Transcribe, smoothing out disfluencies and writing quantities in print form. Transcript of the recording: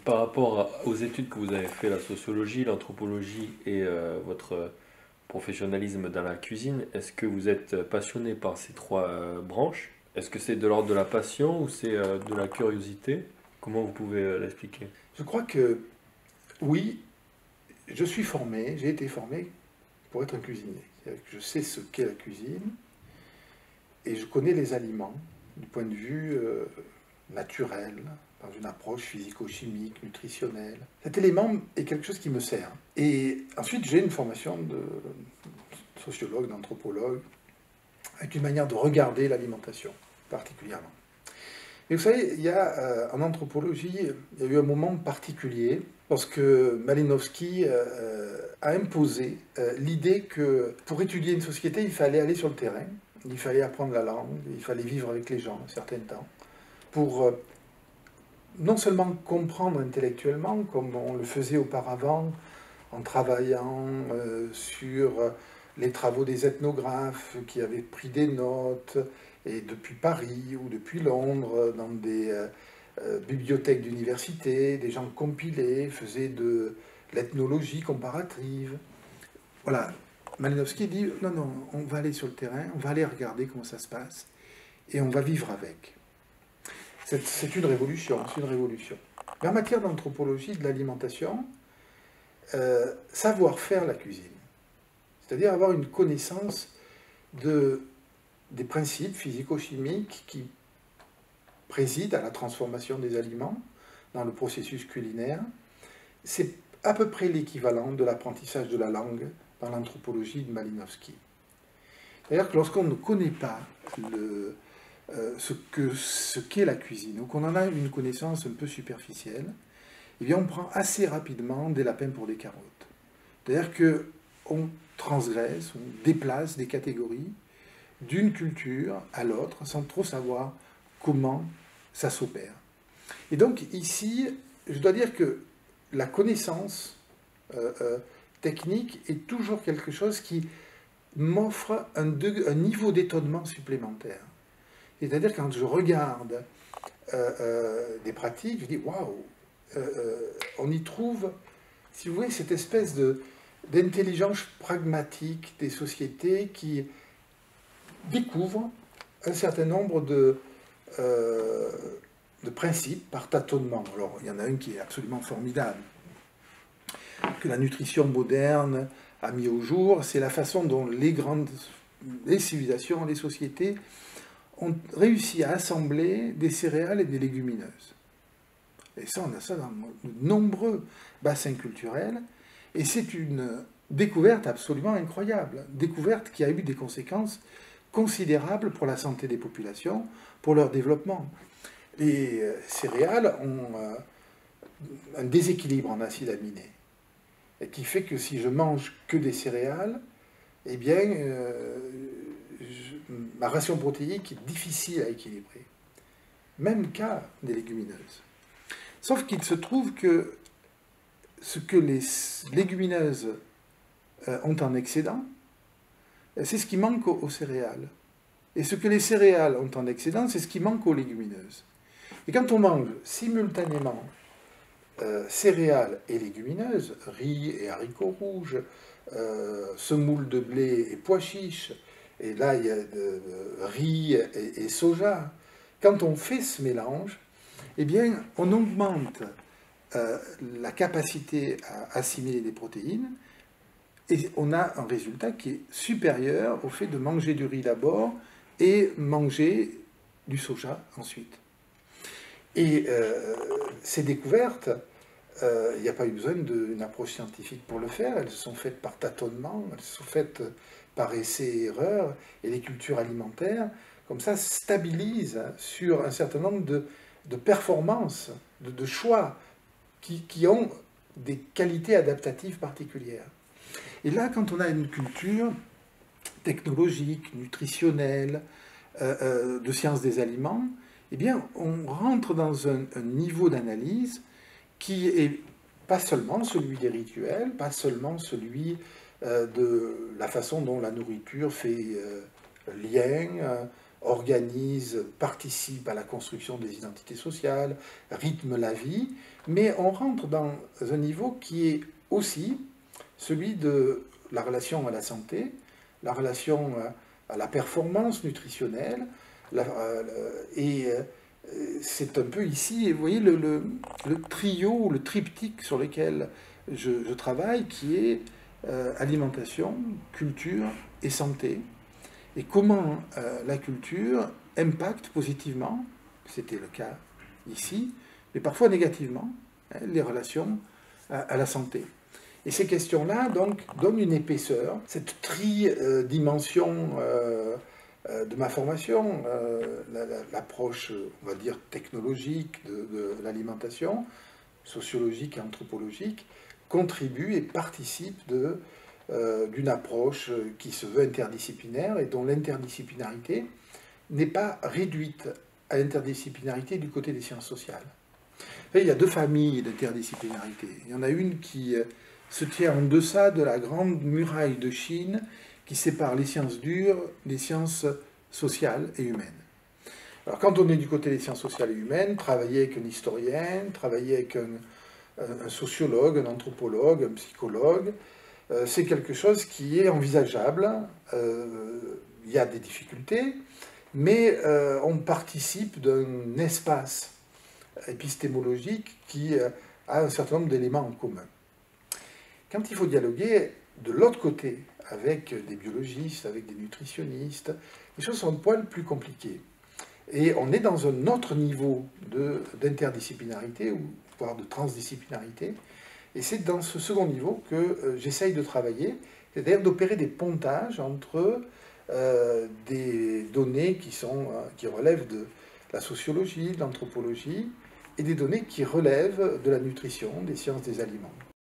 Par rapport aux études que vous avez fait, la sociologie, l'anthropologie et votre professionnalisme dans la cuisine, est-ce que vous êtes passionné par ces trois branches? Est-ce que c'est de l'ordre de la passion ou c'est de la curiosité? Comment vous pouvez l'expliquer? Je crois que oui, je suis formé, j'ai été formé pour être un cuisinier. C'est-à-dire que je sais ce qu'est la cuisine et je connais les aliments du point de vue naturel, dans une approche physico-chimique, nutritionnelle. Cet élément est quelque chose qui me sert. Et ensuite, j'ai une formation de sociologue, d'anthropologue, avec une manière de regarder l'alimentation particulièrement. Mais vous savez, il y a en anthropologie, il y a eu un moment particulier lorsque Malinowski a imposé l'idée que pour étudier une société, il fallait aller sur le terrain, il fallait apprendre la langue, il fallait vivre avec les gens un certain temps, pour non seulement comprendre intellectuellement, comme on le faisait auparavant, en travaillant sur les travaux des ethnographes qui avaient pris des notes, et depuis Paris ou depuis Londres, dans des bibliothèques d'université, des gens compilaient, faisaient de l'ethnologie comparative. Voilà, Malinowski dit, non, non, on va aller sur le terrain, on va aller regarder comment ça se passe, et on va vivre avec. C'est une révolution, c'est une révolution. Mais en matière d'anthropologie de l'alimentation, savoir faire la cuisine, c'est-à-dire avoir une connaissance des principes physico-chimiques qui président à la transformation des aliments dans le processus culinaire, c'est à peu près l'équivalent de l'apprentissage de la langue dans l'anthropologie de Malinowski. C'est-à-dire que lorsqu'on ne connaît pas ce qu'est la cuisine, ou qu'on en a une connaissance un peu superficielle, eh bien on prend assez rapidement des lapins pour des carottes. C'est-à-dire qu'on transgresse, on déplace des catégories d'une culture à l'autre sans trop savoir comment ça s'opère. Et donc ici, je dois dire que la connaissance technique est toujours quelque chose qui m'offre un niveau d'étonnement supplémentaire. C'est-à-dire quand je regarde des pratiques, je dis waouh, on y trouve, si vous voulez, cette espèce d'intelligence pragmatique des sociétés qui découvrent un certain nombre de principes par tâtonnement. Alors, il y en a un qui est absolument formidable, que la nutrition moderne a mis au jour, c'est la façon dont les civilisations, les sociétés ont réussi à assembler des céréales et des légumineuses. Et ça, on a ça dans de nombreux bassins culturels, et c'est une découverte absolument incroyable, découverte qui a eu des conséquences considérables pour la santé des populations, pour leur développement. Les céréales ont un déséquilibre en acides aminés, et qui fait que si je mange que des céréales, eh bien, ma ration protéique est difficile à équilibrer. Même cas des légumineuses. Sauf qu'il se trouve que ce que les légumineuses ont en excédent, c'est ce qui manque aux céréales. Et ce que les céréales ont en excédent, c'est ce qui manque aux légumineuses. Et quand on mange simultanément céréales et légumineuses, riz et haricots rouges, semoule de blé et pois chiches, et là il y a riz et soja, quand on fait ce mélange, eh bien on augmente la capacité à assimiler des protéines, et on a un résultat qui est supérieur au fait de manger du riz d'abord et manger du soja ensuite. Et ces découvertes, il n'y a pas eu besoin d'une approche scientifique pour le faire, elles se sont faites par tâtonnement, elles se sont faites par essais et erreurs, et les cultures alimentaires, comme ça, stabilisent sur un certain nombre de performances, de choix, qui ont des qualités adaptatives particulières. Et là, quand on a une culture technologique, nutritionnelle, de sciences des aliments, eh bien, on rentre dans un niveau d'analyse qui est pas seulement celui des rituels, pas seulement celui de la façon dont la nourriture fait lien organise, participe à la construction des identités sociales, rythme la vie, mais on rentre dans un niveau qui est aussi celui de la relation à la santé, la relation à la performance nutritionnelle, et c'est un peu ici, vous voyez, le trio, le triptyque sur lequel je travaille, qui est alimentation, culture et santé, et comment la culture impacte positivement, c'était le cas ici, mais parfois négativement, hein, les relations à la santé. Et ces questions-là, donc, donnent une épaisseur, cette tridimension de ma formation, l'approche, on va dire, technologique de l'alimentation, sociologique et anthropologique, contribue et participe d'une approche qui se veut interdisciplinaire et dont l'interdisciplinarité n'est pas réduite à l'interdisciplinarité du côté des sciences sociales. Il y a deux familles d'interdisciplinarité. Il y en a une qui se tient en deçà de la grande muraille de Chine qui sépare les sciences dures des sciences sociales et humaines. Alors quand on est du côté des sciences sociales et humaines, travailler avec un historien, travailler avec un sociologue, un anthropologue, un psychologue, c'est quelque chose qui est envisageable. Il y a des difficultés, mais on participe d'un espace épistémologique qui a un certain nombre d'éléments en commun. Quand il faut dialoguer de l'autre côté, avec des biologistes, avec des nutritionnistes, les choses sont un poil plus compliquées. Et on est dans un autre niveau d'interdisciplinarité, ou voire de transdisciplinarité. Et c'est dans ce second niveau que j'essaye de travailler, c'est-à-dire d'opérer des pontages entre des données qui relèvent de la sociologie, de l'anthropologie, et des données qui relèvent de la nutrition, des sciences des aliments.